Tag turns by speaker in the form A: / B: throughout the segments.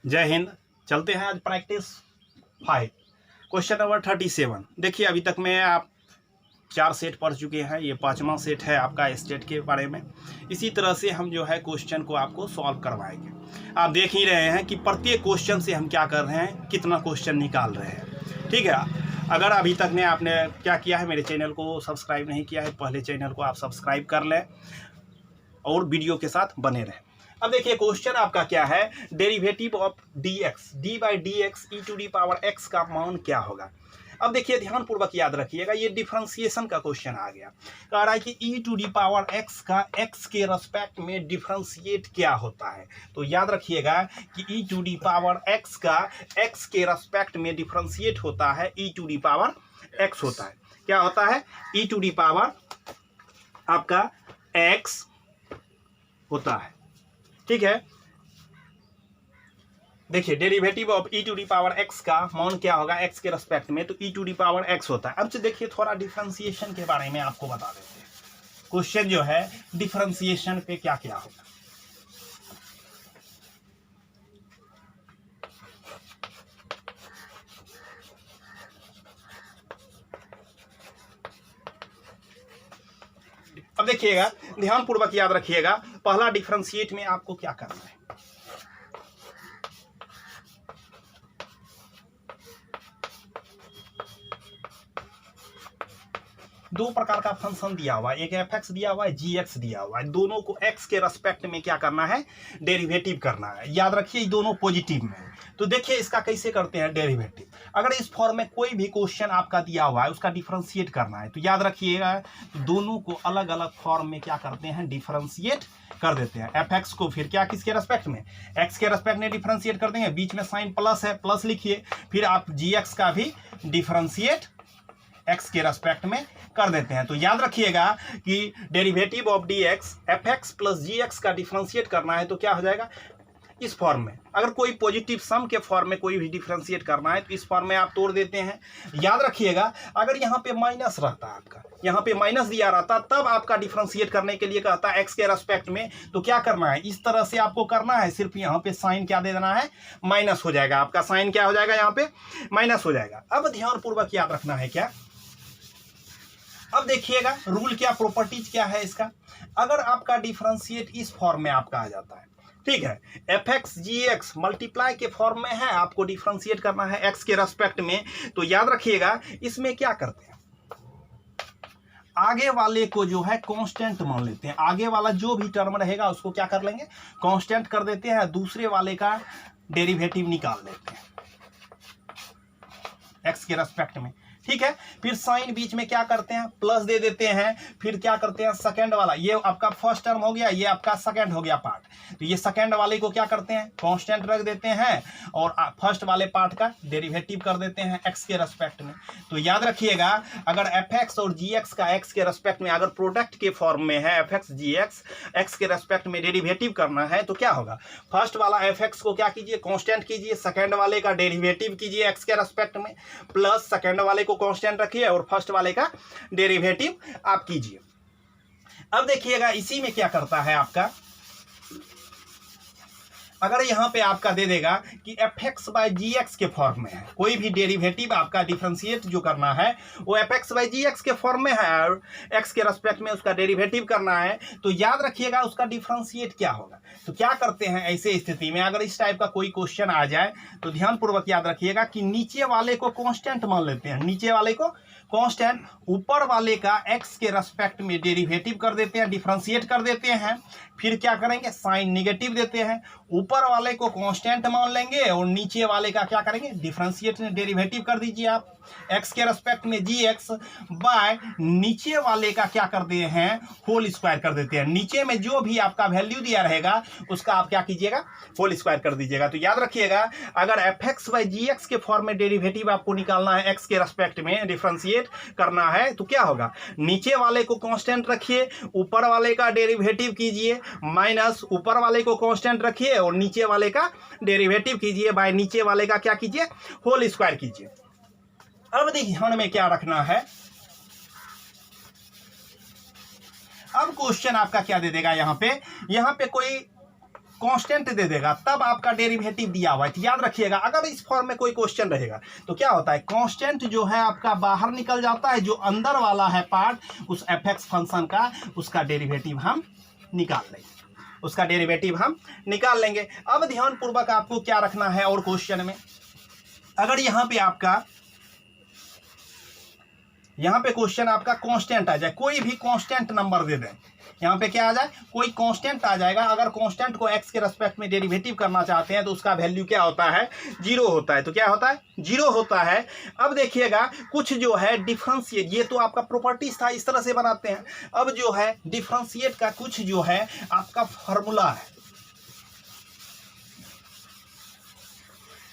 A: जय हिंद। चलते हैं आज प्रैक्टिस 5 क्वेश्चन नंबर 37। देखिए अभी तक में आप 4 सेट पढ़ चुके हैं, ये 5वां सेट है आपका स्टेट के बारे में। इसी तरह से हम जो है क्वेश्चन को आपको सॉल्व करवाएंगे। आप देख ही रहे हैं कि प्रत्येक क्वेश्चन से हम क्या कर रहे हैं, कितना क्वेश्चन निकाल रहे हैं। ठीक है, अगर अभी तक ने आपने क्या किया है, मेरे चैनल को सब्सक्राइब नहीं किया है, पहले चैनल को आप सब्सक्राइब कर लें और वीडियो के साथ बने रहें। अब देखिए क्वेश्चन आपका क्या है, derivative of dx d by d x e to the power x का मान क्या होगा। अब देखिए ध्यानपूर्वक याद रखिएगा, ये डिफरेंशिएशन का क्वेश्चन आ गया। कह रहा है कि e to the power x का x के रेस्पेक्ट में डिफरेंशिएट क्या होता है। तो याद रखिएगा कि e to the power x का x के रेस्पेक्ट में डिफरेंशिएट होता है, e to the power x होता है। क्या होता है, ई टू डी पावर आपका x होता है। ठीक है, देखिए derivative of e to the power x का मान क्या होगा x के रेस्पेक्ट में, तो ई टू डी पावर x होता है। अब से देखिए थोड़ा डिफरेंशिएशन के बारे में आपको बता देते हैं। क्वेश्चन जो है डिफरेंशिएशन पे क्या क्या होगा। अब देखिएगा ध्यानपूर्वक याद रखिएगा, पहला डिफरेंशिएट में आपको क्या करना है। दो प्रकार का फंक्शन दिया हुआ है, एक fx दिया हुआ है, gx दिया हुआ है। दोनों को x के रेस्पेक्ट में क्या करना है, डेरिवेटिव करना है। याद रखिए दोनों पॉजिटिव में है। तो देखिए इसका कैसे करते हैं डेरिवेटिव। अगर इस फॉर्म में कोई भी क्वेश्चन आपका दिया हुआ है, उसका डिफरेंशिएट करना है, तो याद रखिएगा दोनों को अलग अलग फॉर्म में क्या करते हैं, डिफरेंशिएट कर देते हैं। fx को फिर क्या किसके रेस्पेक्ट में, x के रेस्पेक्ट में डिफरेंशिएट कर देंगे, बीच में साइन प्लस है, प्लस लिखिए। फिर आप gx का भी डिफरेंशिएट x के रेस्पेक्ट में कर देते हैं। तो याद रखिएगा कि derivative of dx fx plus gx का डिफरेंशिएट करना है तो क्या हो जाएगा, इस फॉर्म में। अगर कोई पॉजिटिव सम के फॉर्म में कोई भी डिफरेंशिएट करना है तो इस फॉर्म में आप तोड़ देते हैं। याद रखिएगा अगर यहाँ पे माइनस रहता है, आपका यहाँ पे माइनस दिया रहता, तब आपका डिफरेंशिएट करने के लिए कहता है x के रेस्पेक्ट में, तो क्या करना है, इस तरह से आपको करना है। सिर्फ यहाँ पे साइन क्या दे देना है, माइनस हो जाएगा। आपका साइन क्या हो जाएगा, यहाँ पे माइनस हो जाएगा। अब ध्यानपूर्वक याद रखना है क्या, अब देखिएगा रूल क्या, प्रॉपर्टीज क्या है इसका। अगर आपका डिफरेंशिएट इस फॉर्म में आपका आ जाता है, ठीक है, fx gx मल्टीप्लाई के फॉर्म में है, आपको डिफरेंशिएट करना है x के रेस्पेक्ट में, तो याद रखिएगा इसमें क्या करते हैं, आगे वाले को जो है कांस्टेंट मान लेते हैं। आगे वाला जो भी टर्म रहेगा उसको क्या कर लेंगे, कांस्टेंट कर देते हैं। दूसरे वाले का डेरिवेटिव निकाल लेते हैं x के रेस्पेक्ट में। ठीक है, फिर साइन बीच में क्या करते हैं, प्लस दे देते हैं। फिर क्या करते हैं, सेकंड वाला, ये आपका फर्स्ट टर्म हो गया, ये आपका सेकंड हो गया पार्ट, तो ये सेकंड वाले को क्या करते हैं, कांस्टेंट रख देते हैं और फर्स्ट वाले पार्ट का डेरिवेटिव कर देते हैं x के रेस्पेक्ट में। तो याद रखिएगा अगर fx और gx का x के रेस्पेक्ट में अगर प्रोडक्ट के फॉर्म में है, fx gx x के रेस्पेक्ट में डेरिवेटिव करना है तो क्या होगा, फर्स्ट वाला fx को क्या कीजिए, कांस्टेंट कीजिए, सेकंड वाले का डेरिवेटिव कीजिए x के रेस्पेक्ट में, प्लस सेकंड वाले को कांस्टेंट रखिए और फर्स्ट वाले का डेरिवेटिव आप कीजिए। अब देखिएगा इसी में क्या करता है आपका, अगर यहां पे आपका दे देगा कि fx बाई gx के फॉर्म में है, कोई भी डेरिवेटिव आपका डिफरेंशिएट जो करना है वो fx बाई gx के फॉर्म में है और x के रेस्पेक्ट में उसका डेरिवेटिव करना है, तो याद रखिएगा उसका डिफरेंशिएट क्या होगा। तो क्या करते हैं ऐसे स्थिति में, अगर इस टाइप का कोई क्वेश्चन आ जाए तो ध्यानपूर्वक याद रखिएगा कि नीचे वाले को कांस्टेंट मान लेते हैं, नीचे वाले को कांस्टेंट, ऊपर वाले का x के रेस्पेक्ट में डेरिवेटिव कर देते हैं, डिफरेंशिएट कर देते हैं। फिर क्या करेंगे, साइन नेगेटिव देते हैं, ऊपर वाले को कांस्टेंट मान लेंगे और नीचे वाले का क्या करेंगे, डिफरेंशिएट डेरिवेटिव कर दीजिए आप x के रेस्पेक्ट में gx बाय नीचे वाले का क्या कर दिए हैं, होल स्क्वायर कर देते हैं। नीचे में जो भी आपका वैल्यू दिया रहेगा उसका आप क्या कीजिएगा, होल स्क्वायर कर दीजिएगा। तो याद रखिएगा अगर fx बाई gx के फॉर्म में डेरिवेटिव आपको निकालना है, x के रेस्पेक्ट में डिफरेंशिएट करना है, तो क्या होगा, नीचे वाले को कांस्टेंट रखिए, ऊपर वाले का डेरिवेटिव कीजिए, माइनस ऊपर वाले को कांस्टेंट रखिए और नीचे वाले का डेरिवेटिव कीजिए बाय नीचे वाले का क्या कीजिए, होल स्क्वायर कीजिए। अब देखिए ध्यान में क्या रखना है, अब क्वेश्चन आपका क्या दे देगा, यहाँ पे कोई कांस्टेंट दे देगा तब आपका डेरिवेटिव दिया हुआ है। तो याद रखिएगा, अगर इस फॉर्म में कोई क्वेश्चन रहेगा तो क्या होता है, कांस्टेंट जो है आपका बाहर निकल जाता है, जो अंदर वाला है पार्ट उस एफ फंक्शन का, उसका डेरिवेटिव हम निकाल लेंगे, अब ध्यानपूर्वक आपको क्या रखना है, और क्वेश्चन में अगर यहाँ पे क्वेश्चन आपका कांस्टेंट आ जाए, कोई भी कांस्टेंट नंबर दे दें, यहाँ पे क्या आ जाए, कोई कांस्टेंट आ जाएगा, अगर कांस्टेंट को x के रेस्पेक्ट में डेरिवेटिव करना चाहते हैं तो उसका वैल्यू क्या होता है, 0 होता है। तो क्या होता है, 0 होता है। अब देखिएगा कुछ जो है डिफरेंशिएट, ये तो आपका प्रॉपर्टीज था, इस तरह से बनाते हैं। अब जो है डिफरेंशिएट का कुछ जो है आपका फॉर्मूला है,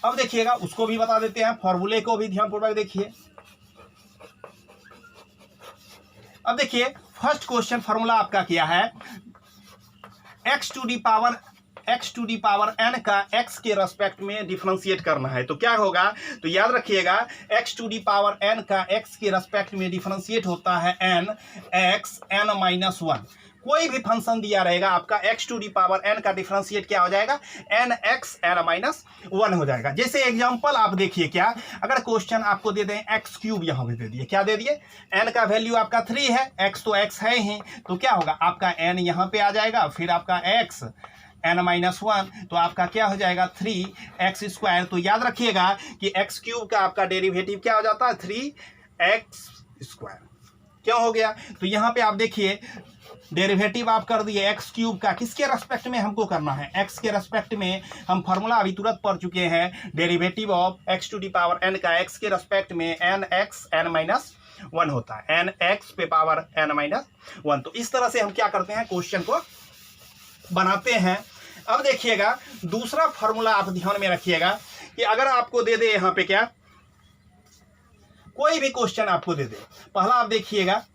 A: अब देखिएगा उसको भी बता देते हैं, फॉर्मूले को भी ध्यानपूर्वक देखिए। अब देखिए फर्स्ट क्वेश्चन फॉर्मूला आपका क्या है, x to the power n का x के रेस्पेक्ट में डिफरेंशिएट करना है। तो क्या होगा, तो याद रखिएगा x to the power n का x के रेस्पेक्ट में डिफरेंशिएट होता है n(x(n-1)। कोई भी फंक्शन दिया रहेगा आपका, x to the power n का डिफरेंशिएट क्या हो जाएगा, n(x(n-1) हो जाएगा। जैसे एग्जांपल आप देखिए, क्या अगर क्वेश्चन आपको दे दें x³ यहां पे दे दिए, क्या दे दिए, n का वैल्यू आपका 3 है, x तो x है ही, तो क्या होगा आपका n यहां पे आ जाएगा, फिर आपका x n-1, तो आपका क्या हो जाएगा 3x²। तो याद रखिएगा कि x³ का आपका डेरिवेटिव क्या हो जाता है, 3x²। क्यों हो गया, तो यहाँ पे आप देखिए डेरिवेटिव आप कर दिए x³ का, किसके रेस्पेक्ट में हमको करना है, x के रेस्पेक्ट में। हम फॉर्मूला अभी तुरंत पढ़ चुके हैं, derivative of x to the power n का x के रेस्पेक्ट में n(x(n-1) होता है, n(x पे पावर n-1। तो इस तरह से हम क्या करते हैं, क्वेश्चन को बनाते हैं। अब देखिएगा दूसरा फॉर्मूला आप ध्यान में रखिएगा कि अगर आपको दे दे यहाँ पे क्या, कोई भी क्वेश्चन आपको दे दे, पहला आप देखिएगा,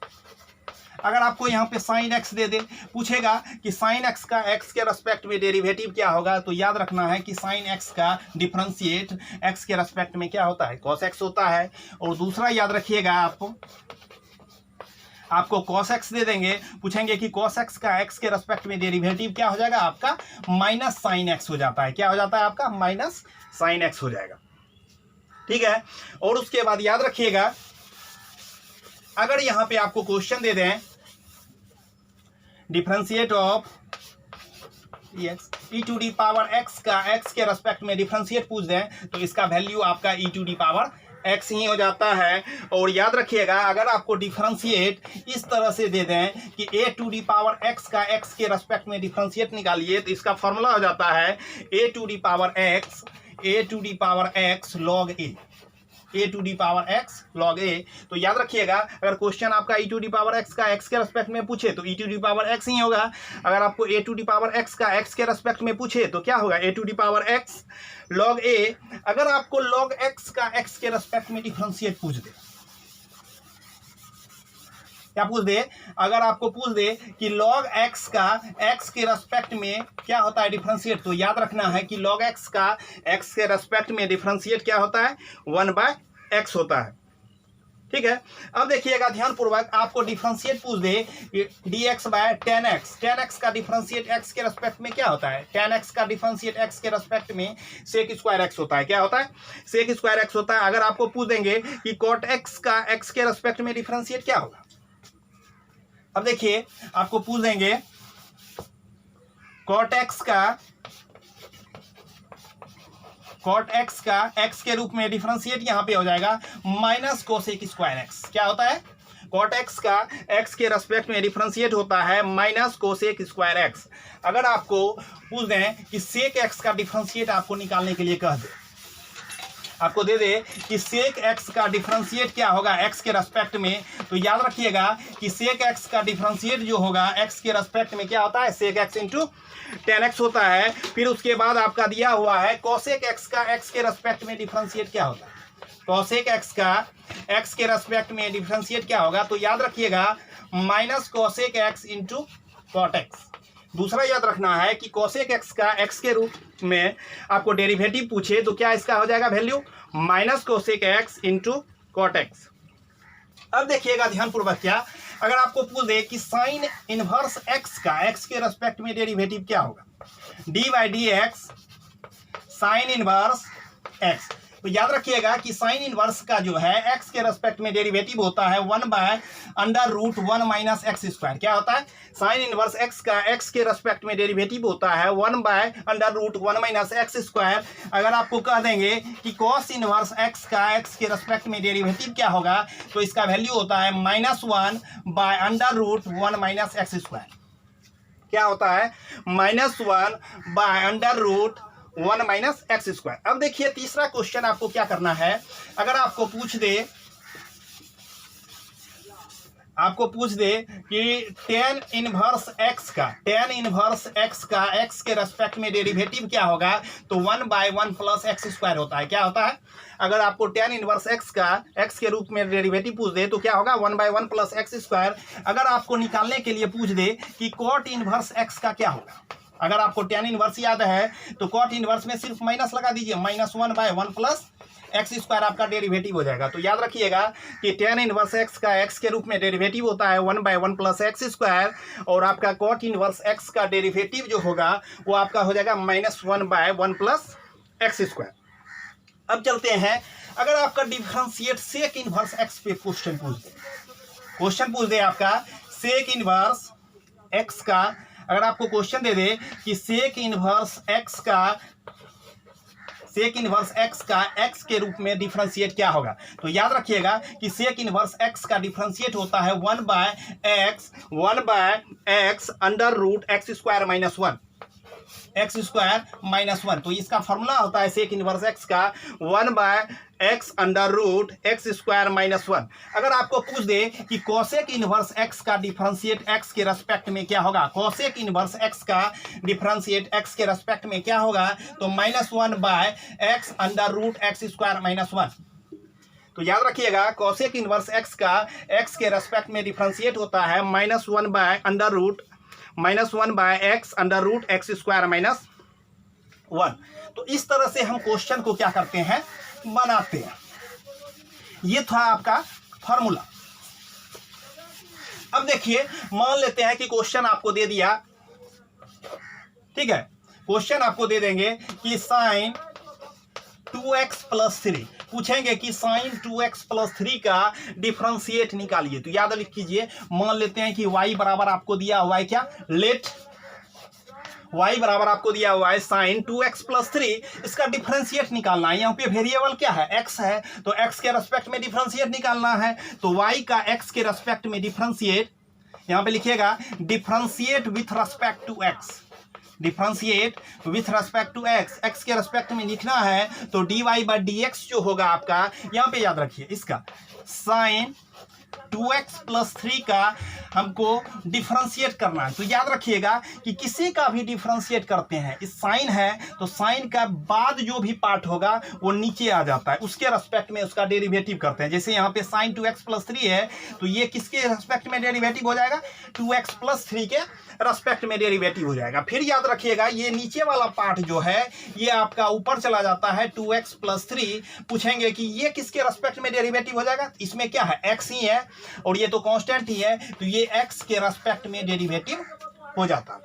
A: अगर आपको यहाँ पे sin x दे दे, पूछेगा कि sin x का x के रेस्पेक्ट में डेरिवेटिव क्या होगा, तो याद रखना है कि sin x का डिफरेंशिएट x के रेस्पेक्ट में क्या होता है, cos x होता है। और दूसरा याद रखिएगा, आपको cos x दे देंगे, पूछेंगे कि cos x का x के रेस्पेक्ट में डेरिवेटिव क्या हो जाएगा, आपका -sin x हो जाता है। क्या हो जाता है आपका, -sin x हो जाएगा, ठीक है। और उसके बाद याद रखिएगा, अगर यहां पे आपको क्वेश्चन दे दें differentiate of e to the power x का x के रेस्पेक्ट में डिफरेंशिएट पूछ दें, तो इसका वैल्यू आपका e to the power x ही हो जाता है। और याद रखिएगा, अगर आपको डिफरेंशिएट इस तरह से दे दें कि a to the power x का x के रेस्पेक्ट में डिफरेंशिएट निकालिए, तो इसका फॉर्मूला हो जाता है a to the power x log a। तो याद रखिएगा, अगर क्वेश्चन आपका e to the power x का x के रेस्पेक्ट में पूछे तो e to the power x ही होगा। अगर आपको a to the power x का x के रेस्पेक्ट में पूछे तो क्या होगा, a to the power x log a। अगर आपको log x का x के रेस्पेक्ट में डिफरेंशिएट पूछ दे, क्या पूछ दे, अगर आपको पूछ दे कि log x का x के रेस्पेक्ट में क्या होता है डिफरेंशिएट, तो याद रखना है कि log x का x के रेस्पेक्ट में डिफरेंशिएट क्या होता है, 1/x होता है, ठीक है। अब देखिएगा ध्यानपूर्वक, आपको डिफरेंशिएट पूछ दे dx/10x, 10x का डिफरेंशिएट x के रेस्पेक्ट में क्या होता है, 10x का डिफरेंशिएट x के रेस्पेक्ट में sec² होता है। क्या होता है, sec² होता है। अगर आपको पूछ देंगे कि cot x का x के रेस्पेक्ट में डिफरेंशिएट क्या होगा, अब देखिए आपको पूछ देंगे cot x का x के रूप में डिफरेंशिएट यहां पे हो जाएगा -cosec²x। क्या होता है, cot x का x के रेस्पेक्ट में डिफरेंशिएट होता है -cosec²x। अगर आपको पूछ दें कि sec x का डिफरेंशिएट आपको निकालने के लिए कह दे, आपको दे दे कि sec x का डिफरेंशिएट क्या होगा x के रेस्पेक्ट में, तो याद रखिएगा कि sec x का डिफरेंशिएट जो होगा x के रेस्पेक्ट में क्या होता है, sec x × 10x होता है। फिर उसके बाद आपका दिया हुआ है cosec x का x के रेस्पेक्ट में डिफरेंशिएट क्या होता है, cosec x का x के रेस्पेक्ट में डिफरेंशिएट क्या होगा, तो याद रखिएगा -cosec x × cot x। दूसरा याद रखना है कि cosec x का x के रूप में आपको डेरिवेटिव पूछे तो क्या इसका हो जाएगा value, -cosec x × cot x। अब देखिएगा ध्यानपूर्वक, क्या अगर आपको पूछ दे कि साइन इनवर्स एक्स का एक्स के रेस्पेक्ट में डेरिवेटिव क्या होगा, D by d x sine inverse x. तो याद रखिएगा कि साइन इनवर्स का जो है एक्स के रेस्पेक्ट में डेरिवेटिव होता है 1/√1 माइनस एक्स स्क्वायर। क्या होता है, साइन इनवर्स एक्स का एक्स के रेस्पेक्ट में डेरिवेटिव होता है 1/√1 माइनस एक्स स्क्वायर। अगर आपको कह देंगे कि कॉस इनवर्स एक्स का एक्स के रेस्पेक्ट में डेरिवेटिव क्या होगा, तो इसका वैल्यू होता है -1/√1 माइनस एक्स स्क्वायर। क्या होता है, -1/√1 माइनस एक्स स्क्वायर। अब देखिए तीसरा क्वेश्चन आपको क्या करना है, अगर आपको पूछ दे कि tan इनवर्स एक्स का एक्स के रेस्पेक्ट में डेरिवेटिव क्या होगा, तो 1/1 प्लस एक्स स्क्वायर होता है। क्या होता है, अगर आपको tan इनवर्स एक्स का एक्स के रूप में डेरिवेटिव पूछ दे तो क्या होगा, 1/1 प्लस एक्स स्क्वायर। अगर आपको निकालने के लिए पूछ दे कि कॉट इनवर्स एक्स का क्या होगा, अगर आपको tan इनवर्स याद है तो कॉट इनवर्स में सिर्फ माइनस लगा दीजिए, -1/1 प्लस एक्स स्क्वायर आपका डेरिवेटिव हो जाएगा। तो याद रखिएगा कि tan इनवर्स एक्स का एक्स के रूप में डेरिवेटिव होता है 1/1 प्लस एक्स स्क्वायर, और आपका कॉट इनवर्स एक्स का डेरिवेटिव जो होगा वो आपका हो जाएगा -1/1 प्लस एक्स स्क्वायर। अब चलते हैं, अगर आपका डिफरेंशिएट सेक इनवर्स एक्स पे क्वेश्चन पूछ दे आपका सेक इनवर्स एक्स का, अगर आपको क्वेश्चन दे दे कि सेक इनवर्स एक्स का एक्स के रूप में डिफरेंशिएट क्या होगा, तो याद रखिएगा कि सेक इनवर्स एक्स का डिफरेंशिएट होता है 1/x under root x square minus 1। तो इसका फॉर्मूला होता है सेक इनवर्स एक्स का 1/x under root x square minus 1। अगर आपको पूछ दे कि कोसेक इनवर्स एक्स का डिफरेंशिएट एक्स के रेस्पेक्ट में क्या होगा, कोसेक इनवर्स एक्स का डिफरेंशिएट एक्स के रेस्पेक्ट में क्या होगा, तो -1/x under root x square minus 1। तो याद रखिएगा कोसेक इनवर्स एक्स का एक्स के रेस्पेक्ट में डिफरेंशिएट होता है -1/x under root x square minus 1। तो इस तरह से हम क्वेश्चन को क्या करते हैं, बनाते हैं। ये था आपका फॉर्मूला। अब देखिए, मान लेते हैं कि क्वेश्चन आपको दे दिया, ठीक है, क्वेश्चन आपको दे देंगे कि साइन 2x प्लस 3, पूछेंगे कि साइन 2x प्लस 3 का डिफरेंशिएट निकालिए। तो याद लिख कीजिए, मान लेते हैं कि y बराबर आपको दिया हुआ है क्या, लेट y बराबर आपको दिया हुआ है साइन 2x प्लस 3, इसका डिफरेंशिएट निकालना है। यहाँ पे वेरिएबल क्या है, x है, तो x के रेस्पेक्ट में डिफरेंशिएट निकालना है। तो y का x के रेस्पेक्ट में डिफरेंशिएट, यहाँ पे लिखिएगा differentiate with respect to x, differentiate with respect to x, x के रेस्पेक्ट में लिखना है तो dy/dx जो होगा आपका, यहाँ पे याद रखिए इसका साइन 2x प्लस 3 का हमको डिफरेंशिएट करना है। तो याद रखिएगा कि किसी का भी डिफरेंशिएट करते हैं, इस साइन है तो साइन का बाद जो भी पार्ट होगा वो नीचे आ जाता है, उसके रेस्पेक्ट में उसका डेरिवेटिव करते हैं। जैसे यहाँ पे साइन 2x प्लस 3 है तो ये किसके रेस्पेक्ट में डेरिवेटिव हो जाएगा, 2x प्लस 3 के रेस्पेक्ट में डेरिवेटिव हो जाएगा। फिर याद रखिएगा ये नीचे वाला पार्ट जो है ये आपका ऊपर चला जाता है 2x प्लस 3। पूछेंगे कि ये किसके रेस्पेक्ट में डेरिवेटिव हो जाएगा, इसमें क्या है, x ही है और ये तो कांस्टेंट ही है, तो ये x के रेस्पेक्ट में डेरिवेटिव हो जाता है,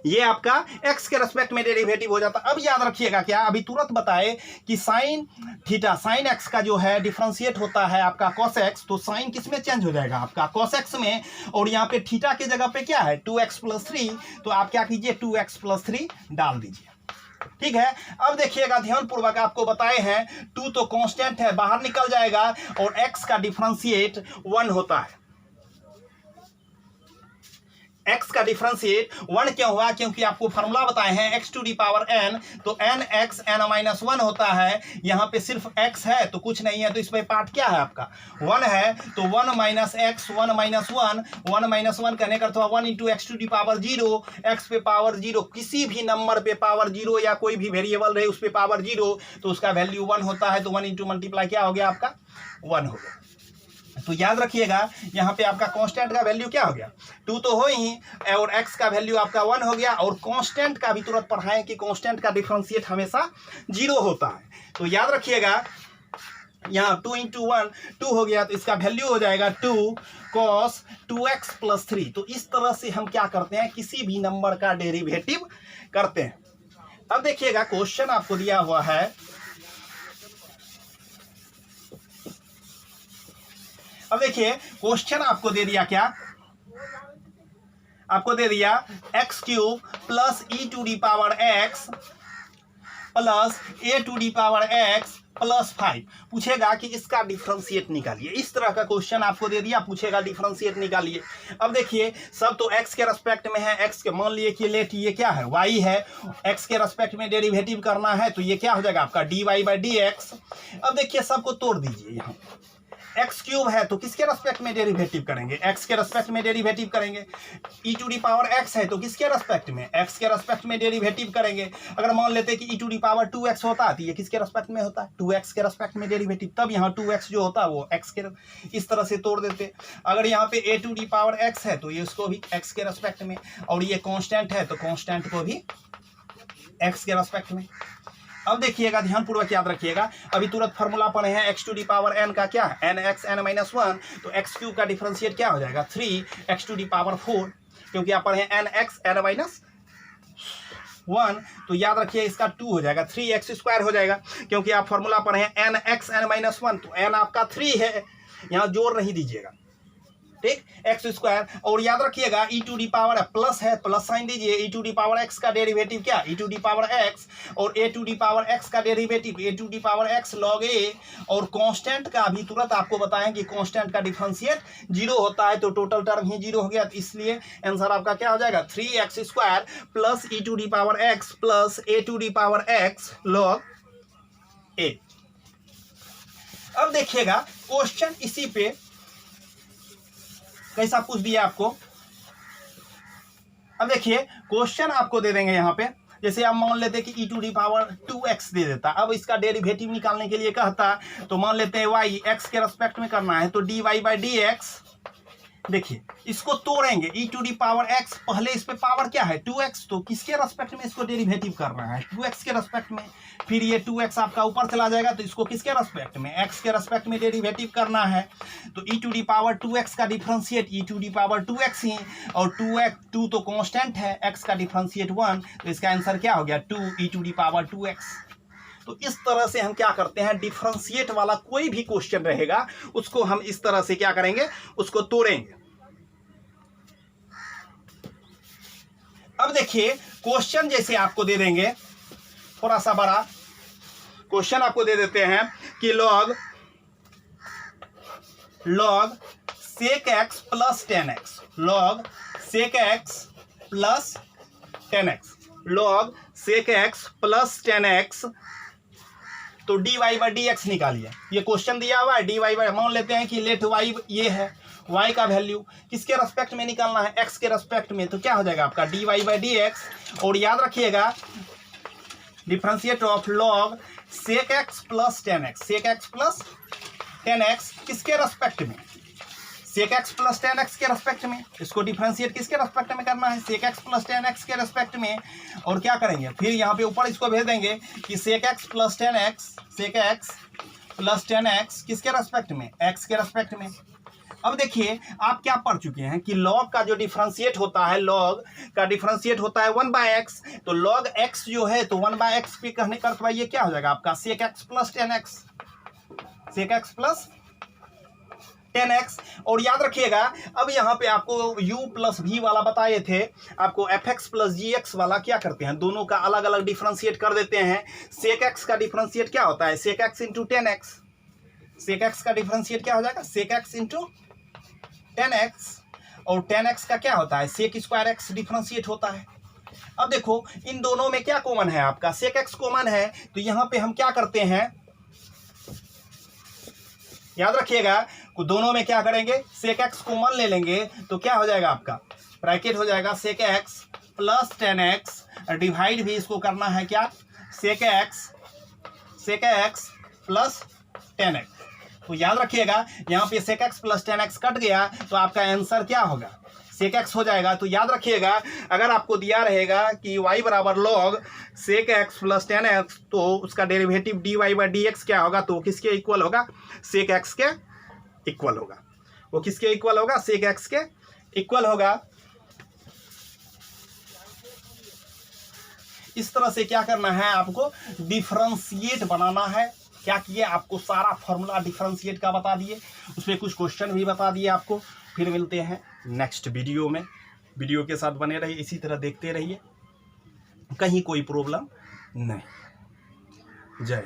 A: ये आपका x के रेस्पेक्ट में डेरिवेटिव हो जाता। अब याद रखिएगा क्या, अभी तुरंत बताए कि साइन थीटा साइन x का जो है डिफरेंशिएट होता है आपका cos x, तो साइन किस में चेंज हो जाएगा आपका cos x में, और यहाँ पे थीटा के जगह पे क्या है 2x प्लस 3, तो आप क्या कीजिए 2x प्लस 3 डाल दीजिए, ठीक है। अब देखिएगा ध्यानपूर्वक, आपको बताए हैं 2 तो कांस्टेंट है, बाहर निकल जाएगा और x का डिफरेंशिएट 1 होता है। x का डिफरेंशिएट 1 क्यों हुआ, क्योंकि आपको फार्मूला बताए हैं x to the power n, तो nx n-1 होता है। यहाँ पे सिर्फ x है तो कुछ नहीं है, तो इसमें पार्ट क्या है आपका 1 है, तो 1 माइनस x 1 माइनस 1 कहने का तो 1 into x to the power 0, x पे पावर 0, किसी भी नंबर पे पावर 0 या कोई भी वेरिएबल रहे उस पे पावर 0 तो उसका वैल्यू 1 होता है, तो 1 इंटू मल्टीप्लाई क्या हो गया आपका 1 हो गया। तो याद रखिएगा यहाँ पे आपका कांस्टेंट का वैल्यू क्या हो गया 2 तो हो ही, और x का वैल्यू आपका 1 हो गया, और कांस्टेंट का भी तुरंत पढ़ाएं कि कांस्टेंट का डिफरेंशिएट हमेशा 0 होता है। तो याद रखिएगा यहाँ 2 × 1 2 हो गया, तो इसका वैल्यू हो जाएगा 2 cos 2x + 3। तो इस तरह से हम क्या करते हैं, किसी भी नंबर का डेरिवेटिव करते हैं। अब देखिएगा क्वेश्चन आपको दिया हुआ है, अब देखिए क्वेश्चन आपको दे दिया क्या, आपको दे दिया x³ + e⁻x + a⁻x + 5। पूछेगा कि इसका डिफरेंशिएट निकालिए। इस तरह का क्वेश्चन आपको दे दिया, पूछेगा डिफरेंशिएट निकालिए। अब देखिए सब तो x के रेस्पेक्ट में है, x के मान लिए कि लेट ये क्या है, y है, x के रेस्पेक्ट में डेरिवेटिव करना है, तो ये क्या हो जाएगा आपका dy/dx। अब देखिए सबको तोड़ दीजिए, यहाँ x³ है तो किसके रेस्पेक्ट में डेरिवेटिव करेंगे, x के रेस्पेक्ट में डेरिवेटिव करेंगे। e⁻x है तो किसके रेस्पेक्ट में, x के रेस्पेक्ट में डेरिवेटिव करेंगे। अगर मान लेते कि e⁻2x होता है तो ये किसके रेस्पेक्ट में होता है, 2x के रेस्पेक्ट में डेरिवेटिव, तब यहाँ 2x जो होता है वो x के इस तरह से तोड़ देते। अगर यहाँ पे a⁻x है तो ये उसको भी x के रेस्पेक्ट में, और ये कांस्टेंट है तो कांस्टेंट को भी x के रेस्पेक्ट में। अब देखिएगा ध्यानपूर्वक याद रखिएगा, अभी तुरंत फार्मूला पढ़े हैं x⁴n का क्या है, nxn-1, तो x³ का डिफरेंशिएट क्या हो जाएगा 3x⁴, क्योंकि आप पढ़े nxn-1, तो याद रखिए इसका 2 हो जाएगा, 3x² हो जाएगा, क्योंकि आप फार्मूला पढ़े हैं nxn-1, तो n आपका 3 है, यहाँ जोड़ नहीं दीजिएगा, ठीक, x²। और याद रखिएगा e⁻x प्लस है, प्लस साइन दीजिए, e⁻x का डेरिवेटिव क्या, e⁻x, और a⁻x का डेरिवेटिव a⁻x log a, और कांस्टेंट का भी तुरंत आपको बताएं कि कांस्टेंट का डिफरेंशिएट 0 होता है, तो टोटल टर्म ही 0 हो गया, तो इसलिए आंसर आपका क्या हो जाएगा 3x² + e⁻x + a⁻x log a। अब देखिएगा क्वेश्चन इसी पे कैसा पूछ दिया आपको। अब देखिए क्वेश्चन आपको दे देंगे यहाँ पे, जैसे आप मान लेते कि e⁻2x दे देता, अब इसका डेरिवेटिव निकालने के लिए कहता, तो मान लेते हैं y x के रेस्पेक्ट में करना है, तो dy/dx। देखिए इसको तोड़ेंगे, e⁻x, पहले इस पे पावर क्या है 2x, तो किसके रेस्पेक्ट में इसको डेरिवेटिव करना है 2x के रेस्पेक्ट में, फिर ये 2x आपका ऊपर चला जाएगा, तो इसको किसके रेस्पेक्ट में, x के रेस्पेक्ट में डेरिवेटिव करना है, तो e⁻2x का डिफरेंशिएट e⁻2x ही, और 2 तो कांस्टेंट है, x का डिफरेंशिएट 1, तो इसका आंसर क्या हो गया 2e⁻2x। तो इस तरह से हम क्या करते हैं, डिफरेंशिएट वाला कोई भी क्वेश्चन रहेगा उसको हम इस तरह से क्या करेंगे, उसको तोड़ेंगे। अब देखिए क्वेश्चन जैसे आपको दे देंगे, थोड़ा सा बड़ा क्वेश्चन आपको दे देते हैं कि log sec x + 10x, log sec x + 10x, log sec x + 10x, तो dy/dx निकालिए। ये क्वेश्चन दिया हुआ है, dy, मान लेते हैं कि लेट y ये है, y का वैल्यू किसके रेस्पेक्ट में निकालना है, x के रेस्पेक्ट में, तो क्या हो जाएगा आपका dy/dx। और याद रखिएगा differentiate of log sec x + 10x, sec x + 10x किसके रेस्पेक्ट में, sec x + 10x के रेस्पेक्ट में, इसको डिफरेंशिएट किसके रेस्पेक्ट में करना है, sec x + 10x के रेस्पेक्ट में। और क्या करेंगे, फिर यहाँ पे ऊपर इसको भेज देंगे कि sec x + 10x, sec x + 10x किसके रेस्पेक्ट में, x के रेस्पेक्ट में। अब देखिए आप क्या पढ़ चुके हैं कि log का जो डिफरेंशिएट होता है, log का डिफरेंशिएट होता है 1/x, तो log x जो है तो 1/x पे कहने का अर्थ ये क्या हो जाएगा आपका sec x + 10x, sec x + 10x। और याद रखिएगा अब यहाँ पे आपको u + v वाला बताए थे, आपको fx + gx वाला क्या करते हैं, दोनों का अलग अलग डिफरेंशिएट कर देते हैं। sec x का डिफरेंशिएट क्या होता है, sec x × 10x, sec x का डिफरेंशिएट क्या हो जाएगा sec x × 10x, और 10x का क्या होता है sec²x डिफरेंशिएट होता है। अब देखो इन दोनों में क्या कॉमन है, आपका sec x कॉमन है, तो यहाँ पे हम क्या करते हैं, याद रखिएगा दोनों में क्या करेंगे sec x कॉमन ले लेंगे, तो क्या हो जाएगा आपका ब्रैकेट हो जाएगा sec x + 10x, डिवाइड भी इसको करना है क्या sec x + 10x। तो याद रखिएगा यहाँ पे sec x + 10x कट गया, तो आपका आंसर क्या होगा सेक एक्स हो जाएगा। तो याद रखिएगा, अगर आपको दिया रहेगा कि y बराबर log सेक एक्स प्लस 10x, तो उसका derivative dy by d x क्या होगा, तो किसके इक्वल होगा, सेक एक्स के इक्वल होगा। वो किसके इक्वल होगा, सेक एक्स के इक्वल होगा। इस तरह से क्या करना है, आपको डिफरेंशिएट बनाना है। क्या किए, आपको सारा फॉर्मूला डिफरेंशिएट का बता दिए, उसमें कुछ क्वेश्चन भी बता दिए आपको। फिर मिलते हैं नेक्स्ट वीडियो में। वीडियो के साथ बने रहिए, इसी तरह देखते रहिए, कहीं कोई प्रॉब्लम नहीं। जय